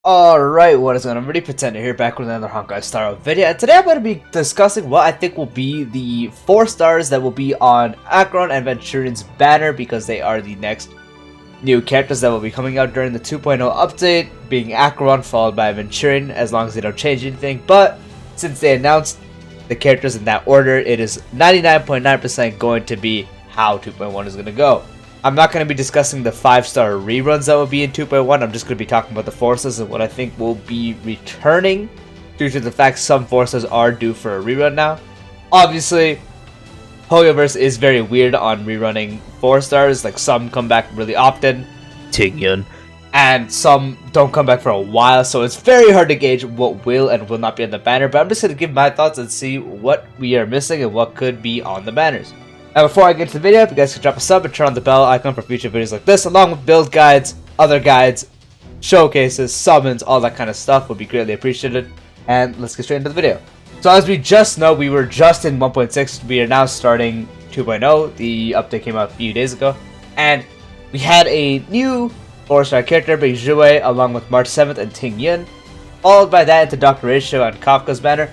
Alright, what is going on? I'm really Pretender here, back with another Honkai style video, and today I'm going to be discussing what I think will be the 4 stars that will be on Acheron Aventrine's banner, because they are the next new characters that will be coming out during the 2.0 update, being Acheron followed by Aventrine, as long as they don't change anything. But since they announced the characters in that order, it is 99.9% going to be how 2.1 is going to go. I'm not going to be discussing the 5-star reruns that will be in 2.1, I'm just going to be talking about the forces and what I think will be returning, due to the fact some forces are due for a rerun now. Obviously, Hoyoverse is very weird on rerunning 4 stars, like some come back really often, Tingyun, and some don't come back for a while, so it's very hard to gauge what will and will not be on the banner, but I'm just going to give my thoughts and see what we are missing and what could be on the banners. Now before I get to the video, if you guys could drop a sub and turn on the bell icon for future videos like this, along with build guides, other guides, showcases, summons, all that kind of stuff would be greatly appreciated. And let's get straight into the video. So as we just know, we were just in 1.6, we are now starting 2.0, the update came out a few days ago, and we had a new 4-star character being Zhuwei along with March 7th and Tingyun, followed by that into Dr. Ratio and Kafka's banner.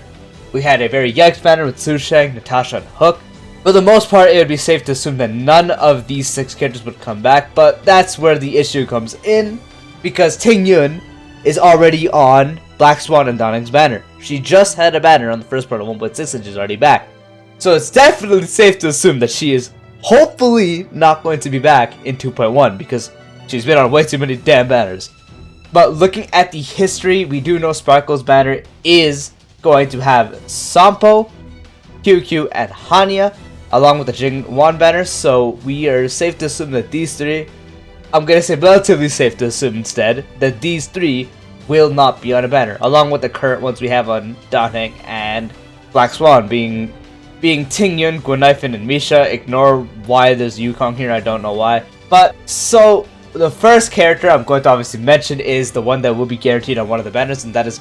We had a very yikes banner with Susheng, Natasha, and Hook. For the most part, it would be safe to assume that none of these 6 characters would come back, but that's where the issue comes in, because Tingyun is already on Black Swan and Dawning's banner. She just had a banner on the first part of 1.6 and she's already back. So it's definitely safe to assume that she is hopefully not going to be back in 2.1, because she's been on way too many damn banners. But looking at the history, we do know Sparkle's banner is going to have Sampo, QQ, and Hanya, along with the Jingwan banner, so we are safe to assume that these 3, I'm going to say relatively safe to assume instead, that these 3 will not be on a banner, along with the current ones we have on Dawnheng and Black Swan, being Tingyun, Guanifin, and Misha. Ignore why there's Yukong here, I don't know why. But, so, the first character I'm going to obviously mention is the one that will be guaranteed on one of the banners, and that is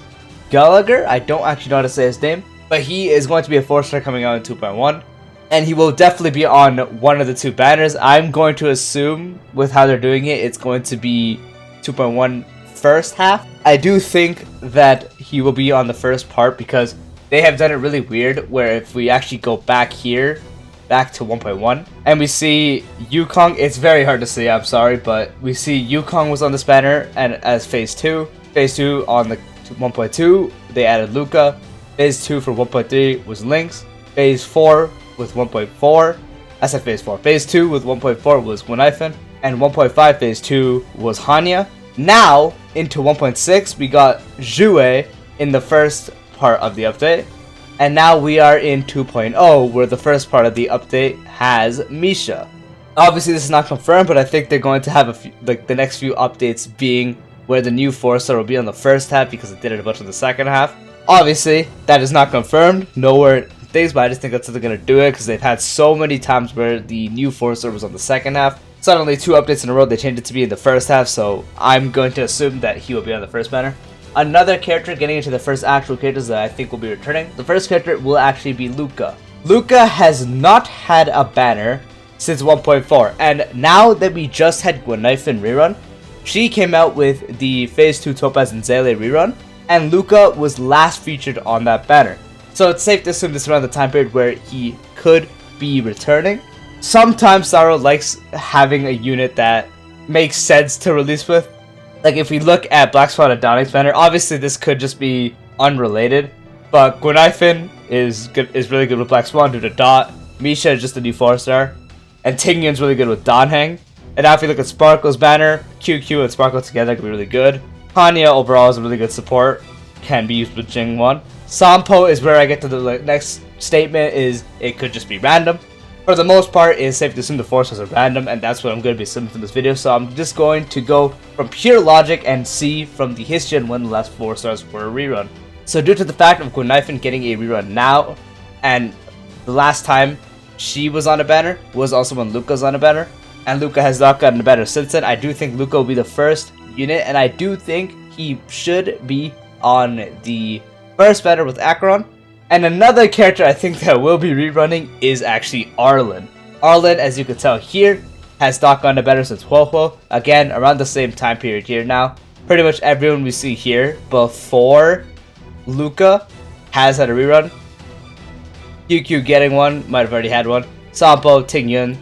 Gallagher. I don't actually know how to say his name, but he is going to be a 4-star coming out in 2.1. And he will definitely be on one of the 2 banners. I'm going to assume, with how they're doing it, it's going to be 2.1 first half. I do think that he will be on the first part, because they have done it really weird, where if we actually go back here, back to 1.1, and we see Yukong, it's very hard to see, I'm sorry, but we see Yukong was on this banner and as phase 2. Phase 2 on the 1.2, they added Luca. Phase 2 for 1.3 was Lynx. Phase 4 with 1.4, I said phase 4. Phase 2 with 1.4 was Guanifin, and 1.5 phase 2 was Hanya. Now, into 1.6, we got Zhuwei in the first part of the update, and now we are in 2.0, where the first part of the update has Misha. Obviously, this is not confirmed, but I think they're going to have a few, like the next few updates being where the new 4-star will be on the first half, because it did it a bunch on the second half. Obviously, that is not confirmed, nowhere things, but I just think that's how they're going to do it, because they've had so many times where the new 4-star was on the second half. Suddenly 2 updates in a row, they changed it to be in the first half, so I'm going to assume that he will be on the first banner. Another character, getting into the first actual characters that I think will be returning, the first character will actually be Luca. Luca has not had a banner since 1.4, and now that we just had Guanifin rerun, she came out with the phase 2 Topaz and Zele rerun, and Luca was last featured on that banner. So it's safe to assume this is around the time period where he could be returning. Sometimes Saro likes having a unit that makes sense to release with. Like if we look at Black Swan and Dawning's banner, obviously this could just be unrelated, but Guanifin is really good with Black Swan due to Dot. Misha is just a new 4-star, and Tingyun's really good with Dawnheng. And now if we look at Sparkle's banner, QQ and Sparkle together can be really good. Hanya overall is a really good support, can be used with Jingwan. Sampo is where I get to the next statement, is it could just be random. For the most part, it's safe to assume the 4 stars are random, and that's what I'm going to be assuming from this video. So I'm just going to go from pure logic and see from the history and when the last 4 stars were a rerun. So due to the fact of Guanifin getting a rerun now, and the last time she was on a banner was also when Luca's on a banner, and Luca has not gotten a banner since then, I do think Luca will be the first unit, and I do think he should be on the first banner with Acheron. And another character I think that will be rerunning is actually Arlen. Arlen, as you can tell here, has not gone to better since Huohuo. Again, around the same time period here now. pretty much everyone we see here before Luca has had a rerun. QQ getting one, might have already had one. Sampo, Tingyun,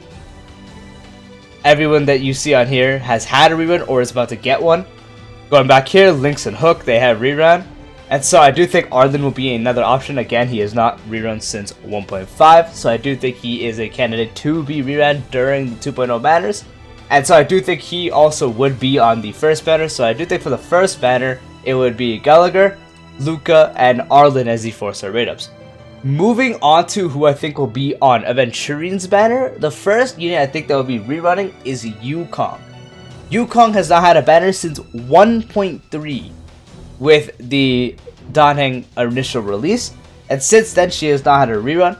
everyone that you see on here has had a rerun or is about to get one. Going back here, Lynx and Hook, they have rerun. And so I do think Arlen will be another option. Again, he has not rerun since 1.5, so I do think he is a candidate to be rerun during the 2.0 banners. And so I do think he also would be on the first banner. So I do think for the first banner, it would be Gallagher, Luca, and Arlen as the 4-star rate-ups. Moving on to who I think will be on Aventurine's banner, the first unit I think that will be rerunning is Yukong. Yukong has not had a banner since 1.3 with the Danheng initial release, and since then she has not had a rerun.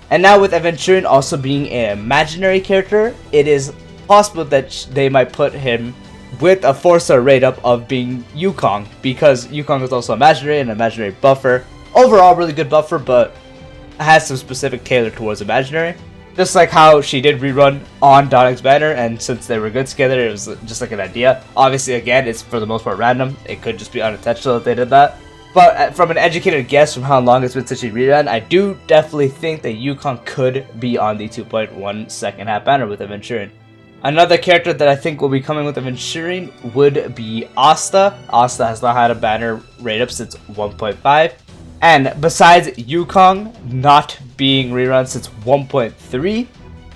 And now with Aventurine also being an imaginary character, it is possible that they might put him with a 4-star rate up of being Yukong, because Yukong is also imaginary and imaginary buffer. Overall really good buffer, but has some specific tailor towards imaginary. Just like how she did rerun on Danheng's banner, and since they were good together, it was just like an idea. Obviously, again, it's for the most part random. It could just be unintentional that they did that. But from an educated guess from how long it's been since she rerun, I do definitely think that Yukong could be on the 2.1 second half banner with Aventurine. Another character that I think will be coming with Aventurine would be Asta. Asta has not had a banner rate up since 1.5. And besides Yukong not being rerun since 1.3,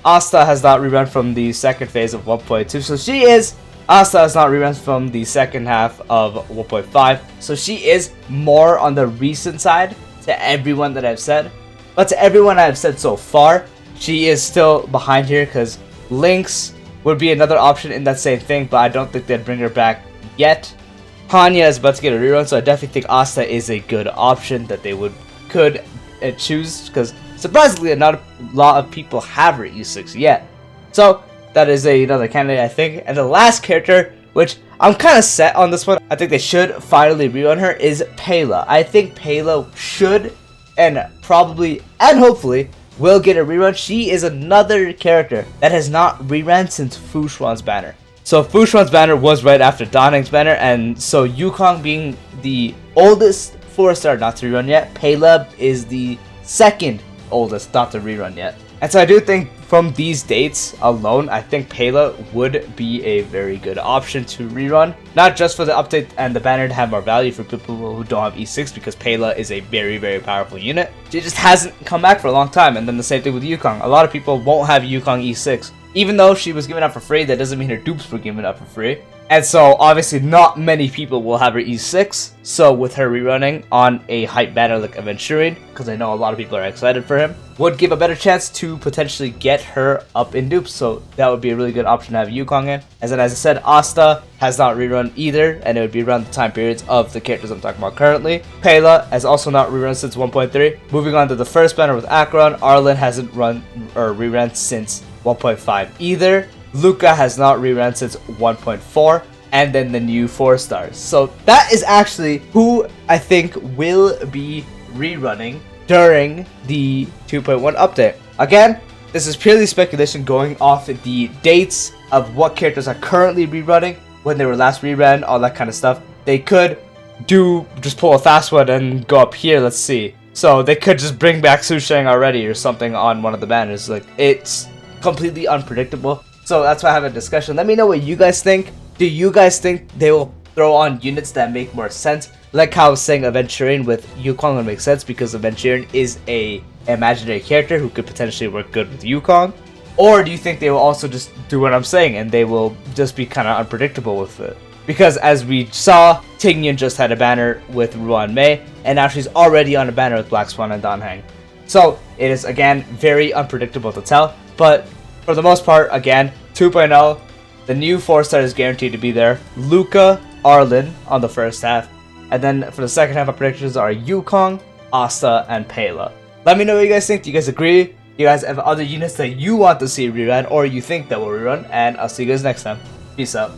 Asta has not rerun from the second phase of 1.2. So Asta has not rerun from the second half of 1.5. So she is more on the recent side to everyone that I've said. But to everyone I've said so far, she is still behind here because Lynx would be another option in that same thing, but I don't think they'd bring her back yet. Hanya is about to get a rerun, so I definitely think Asta is a good option that they could choose, because surprisingly not a lot of people have her E6 yet. So that is another candidate I think. And the last character, which I'm kind of set on this one, I think they should finally rerun her, is Pela. I think Pela should and probably and hopefully will get a rerun. She is another character that has not rerun since Fu Xuan's banner. So Fu Xuan's banner was right after Danheng's banner, and so Yukong being the oldest 4-star not to rerun yet, Pela is the second oldest not to rerun yet. And so I do think from these dates alone, I think Pela would be a very good option to rerun. Not just for the update and the banner to have more value for people who don't have E6, because Pela is a very, very powerful unit. She just hasn't come back for a long time, and then the same thing with Yukong. A lot of people won't have Yukong E6. Even though she was given out for free, that doesn't mean her dupes were given out for free. And so, obviously, not many people will have her E6. So, with her rerunning on a hype banner like Aventurine, because I know a lot of people are excited for him, would give a better chance to potentially get her up in dupes. So, that would be a really good option to have Yukong in. As I said, Asta has not rerun either, and it would be around the time periods of the characters I'm talking about currently. Pela has also not rerun since 1.3. Moving on to the first banner with Acheron, Arlen hasn't run or rerun since 1.5 either. Luca has not rerun since 1.4, and then the new 4-stars. So that is actually who I think will be rerunning during the 2.1 update. Again, this is purely speculation going off the dates of what characters are currently rerunning, when they were last rerun, all that kind of stuff. They could just pull a fast one and go up here, let's see. So they could just bring back Su Sheng already or something on one of the banners. Like, it's completely unpredictable. So that's why I have a discussion. Let me know what you guys think. Do you guys think they will throw on units that make more sense? Like how I was saying, Aventurine with Yukong would make sense because Aventurine is a imaginary character who could potentially work good with Yukong. Or do you think they will also just do what I'm saying and they will just be kind of unpredictable with it? Because as we saw, Tingyun just had a banner with Ruan Mei, and now she's already on a banner with Black Swan and Danheng. So it is, again, very unpredictable to tell. But for the most part, again, 2.0, the new 4-star is guaranteed to be there. Luca, Arlen on the first half. And then for the second half, our predictions are Yukong, Asta, and Pela. Let me know what you guys think. Do you guys agree? Do you guys have other units that you want to see rerun or you think that will rerun? And I'll see you guys next time. Peace out.